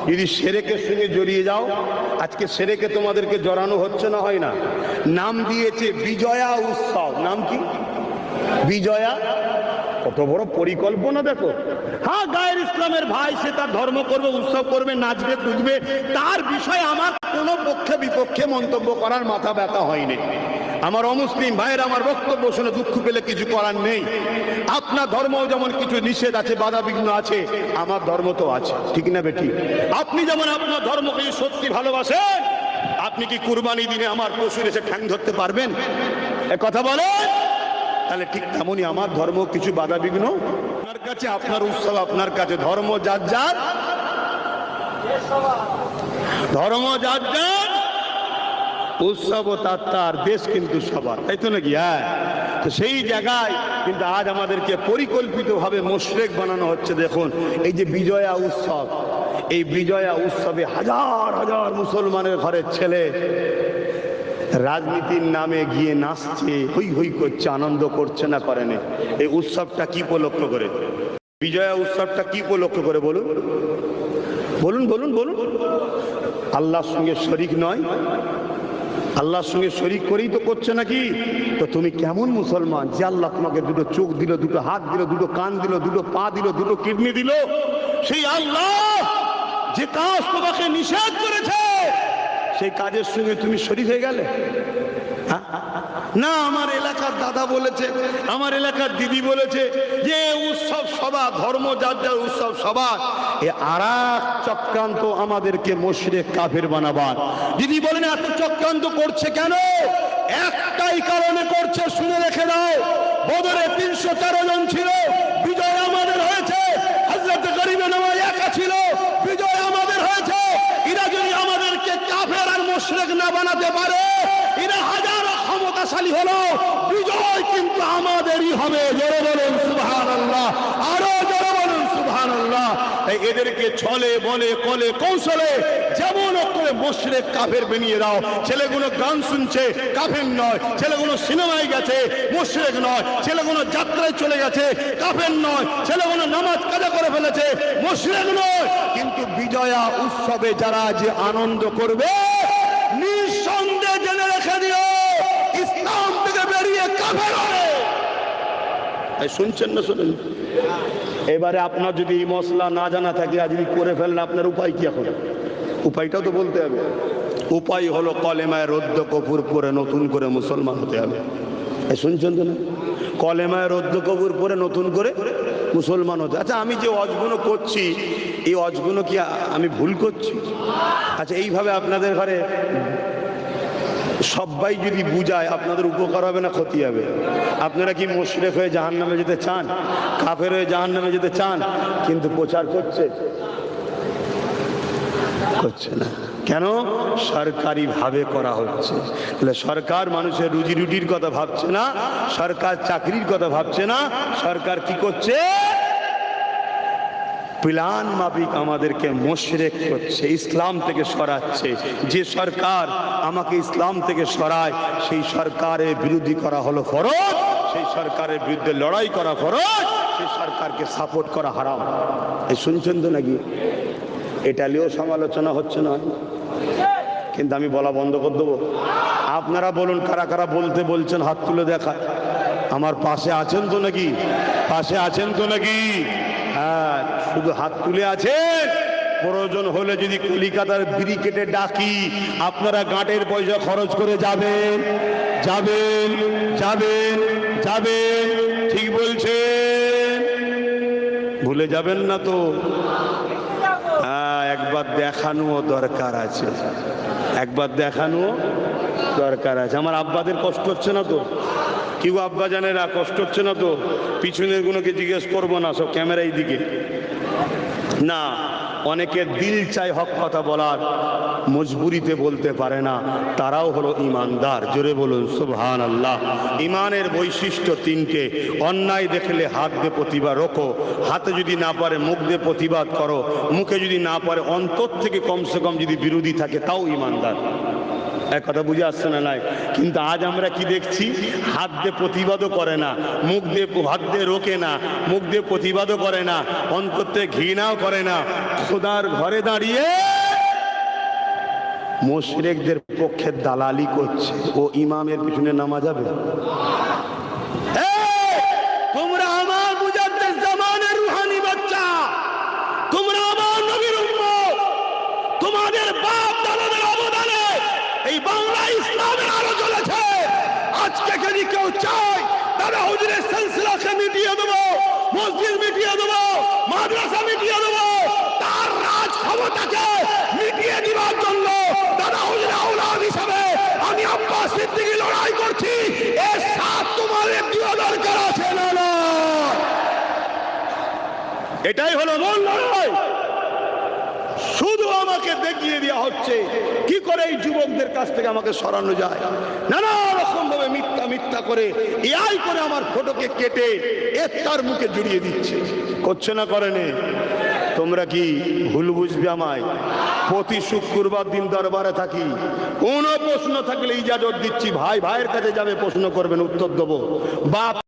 যদি শিরকের সঙ্গে জড়িয়ে যাও, আজকে শিরকে তোমাদেরকে জড়ানো হচ্ছে না, হয় না? নাম দিয়েছে বিজয়া উৎসব। নাম কি? বিজয়া। কত বড় পরিকল্পনা দেখো। হ্যাঁ, গায়ের ইসলামের ভাই, সে তার ধর্ম করবে, উৎসব করবে, নাচবে কুদবে, তার বিষয়ে আমার কোনো পক্ষে বিপক্ষে মন্তব্য করার মাথা ব্যথা হয়নি। আমার অমুসলিম ভাইয়ের আমার বক্তব্য শুনে দুঃখ পেলে কিছু করার নেই। আপনার ধর্ম যেমন কিছু নিষেধ আছে, বাধা বিঘ্ন আছে, আমার ধর্ম তো আছে, ঠিক না বেটি? আপনি যেমন আপনার ধর্মকে সত্যি ভালোবাসেন, আপনি কি কুরবানি দিনে আমার পশুর এসে ঠ্যাং ধরতে পারবেন? এ কথা বলেন। তাহলে ঠিক তেমনই আমার ধর্ম কিছু বাধা বিঘ্ন আপনার কাছে, আপনার উৎসব আপনার কাছে। ধর্ম যার যার, ধর্ম যার যার, উৎসব তার তার, দেশ কিন্তু সবার, তাই তো নাকি? হ্যাঁ। তো সেই জায়গায় কিন্তু আজ আমাদেরকে পরিকল্পিতভাবে মুশরিক বানানো হচ্ছে। দেখুন, এই যে বিজয়া উৎসব, এই বিজয়া উৎসবে হাজার হাজার মুসলমানের ঘরের ছেলে রাজনীতির নামে গিয়ে নাচছে, হই হই করছে, আনন্দ করছে না, করে না? এই উৎসবটা কি উপলক্ষ করে? বিজয়া উৎসবটা কি উপলক্ষ করে বলুন, বলুন, বলুন, বলুন। আল্লাহর সঙ্গে শরীক নয়, আল্লাহর সঙ্গে শরীক করেই তো করছে নাকি? তো তুমি কেমন মুসলমান যে আল্লাহ তোমাকে দুটো চোখ দিল, দুটো হাত দিল, দুটো কান দিল, দুটো পা দিল, দুটো কিডনি দিল? সেই আল্লাহ যে কাজ তোমাকে নিষেধ করেছে, সেই কাজের সঙ্গে তুমি শরীক হয়ে গেলে? না, আমার এলাকার দাদা বলেছে, আমার এলাকার দিদি বলেছে যে উৎসব সভা, ধর্ম যার যার উৎসব সভা, এ আরেক চক্রান্ত আমাদেরকে মুশরিক কাফের বানাবার। দিদি বলেন এত চক্রান্ত করছে কেন? একটাই কারণে করছে, শুনে রেখে দাও। বদরে 313 জন ছিল, বিজয় আমাদের হয়েছে। হযরত গরিবে নওয়াজ একা ছিল, বিজয় আমাদের হয়েছে। এরা যদি আমাদেরকে কাফের আর মুশরিক না বানাতে পারে, এরা হাজারো ক্ষমতাশালী হলো, বিজয় কিন্তু আমাদেরই হবে। জোরে বলুন সুবহানাল্লাহ, আরো জোরে বলুন সুবহানাল্লাহ। এদেরকে ছলে বলে কলে কৌশলে যেমন করে মুশরিক কাফের বানিয়ে দাও। ছেলেগুলো গান শুনছে, কাফের নয়। ছেলেগুলো সিনেমায় গেছে, মুশরিক নয়। ছেলেগুলো যাত্রায় চলে গেছে, কাফের নয়। ছেলেগুলো নামাজ কাজা করে ফেলেছে, মুশরিক নয়। কিন্তু বিজয়া উৎসবে যারা যে আনন্দ করবে, নিঃসন্দেহে জেনে রেখে দিও, ইসলাম থেকে বেরিয়ে কাফের হবে। শুনছেন না? শুনেন। এবারে আপনার যদি এই মশলা না জানা থাকে, আজ যদি করে ফেলেন, আপনার উপায় কি? এখন উপায়টাও তো বলতে হবে। উপায় হলো কলেমায় রদ্দ কপুর পরে নতুন করে মুসলমান হতে হবে। শুনছেন তো না? কলেমায় রদ্দ কপুর পরে নতুন করে মুসলমান হতে। আচ্ছা, আমি যে অজগুলো করছি, এই অজগুলো কি আমি ভুল করছি? আচ্ছা, এইভাবে আপনাদের ঘরে সবাই যদি বুঝায়, আপনাদের উপকার হবে না ক্ষতি হবে? আপনারা কি মুশরিক হয়ে জাহান্নামে যেতে চান? কাফের হয়ে জাহান্নামে যেতে চান? কিন্তু প্রচার করছে না কেন? সরকারি ভাবে করা হচ্ছে। তাহলে সরকার মানুষের রুজি রুটির কথা ভাবছে না, সরকার চাকরির কথা ভাবছে না। সরকার কি করছে? প্ল্যান মাফিক আমাদেরকে মুশরিক করছে, ইসলাম থেকে সরাচ্ছে। যে সরকার আমাকে ইসলাম থেকে সরায়, সেই সরকারের বিরোধী করা হলো ফরজ, সেই সরকারের বিরুদ্ধে লড়াই করা ফরজ, সেই সরকারকে সাপোর্ট করা হারাম। এই শুনছেন তো নাকি? এটা নিয়েও সমালোচনা হচ্ছে না, কিন্তু আমি বলা বন্ধ করে দেবো। আপনারা বলুন, কারা কারা বলতে বলছেন, হাত তুলে দেখা। আমার পাশে আছেন তো নাকি? পাশে আছেন তো নাকি? হ্যাঁ, শুধু হাত তুলে আছেন। প্রয়োজন হলে যদি কলিকাতার ব্রিকেটে ডাকি, আপনারা গাঁটের পয়সা খরচ করে যাবেন, যাবেন, যাবেন, যাবেন। ঠিক বলছেন, ভুলে যাবেন না তো? হ্যাঁ, একবার দেখানো দরকার আছে, একবার দেখানো দরকার আছে। আমার আব্বাদের কষ্ট হচ্ছে না তো? কেউ আব্বা জানেরা কষ্ট হচ্ছে না তো? পিছনের গুলোকে জিজ্ঞেস করবো না, সব ক্যামেরাই দিকে না। অনেকের দিল চাই হক কথা বলার, মজবুরিতে বলতে পারে না, তারাও হলো ইমানদার। জোরে বলুন সুবহানাল্লাহ। ইমানের বৈশিষ্ট্য 3টে। অন্যায় দেখলে হাত দিয়ে প্রতিবাদ রোখো, হাতে যদি না পারে মুখ দিয়ে প্রতিবাদ করো, মুখে যদি না পারে অন্তর থেকে কমসে কম যদি বিরোধী থাকে, তাও ইমানদার। এক কথা বুঝে আসছে না নাই? কিন্তু আজ আমরা কি দেখছি, হাত দিয়ে প্রতিবাদও করে না, মুখ দিয়ে হাত দিয়ে রোকে না, মুখ দিয়ে প্রতিবাদও করে না, অন্তর থেকে ঘৃণাও করে না, খোদার ঘরে দাঁড়িয়ে মুশরিকদের পক্ষে দালালি করছে। ও ইমামের পিছনে নামা যাবে? তোমরা আমার মুজাদ্দিদ জামানের রুহানি বাচ্চা, তোমরা আমার নবীর উম্মত, তোমাদের বাপ দাদাদের অবদানে এই বাংলা ইসলামের আলো জ্বলেছে। আজকে যদি কেউ চায় দাদা হুজুরের সিলসিলাকে মিটিয়ে দেবো, মসজিদ মিটিয়ে দেবো, মাদ্রাসা মিটিয়ে দেবো, তার রাজ ক্ষমতাকে মিটিয়ে দেওয়ার জন্য দাদা হুজুরের আওলাদ হিসাবে আমি আব্বাস সিদ্দিকী লড়াই করছি। এর সাথ তোমাদের দেওয়া দরকার আছে না? না, এটাই হলো মূল লড়াই। শুধু আমাকে দেখিয়ে দেওয়া হচ্ছে কি করে এই যুবকদের কাছ থেকে আমাকে সরানো যায়। নানা রকম ভাবে মিথ্যা মিথ্যা করে এআই করে আমার ফটোকে কেটে তার মুখে জড়িয়ে দিচ্ছে। করছে না করেনি? তোমরা কি ভুল বুঝবে আমায়? প্রতি শুক্রবার দিন দরবারে থাকি, কোনো প্রশ্ন থাকলে ইজাজত দিচ্ছি, ভাই ভাইয়ের কাছে যাবে, প্রশ্ন করবেন, উত্তর দেবো। বাপ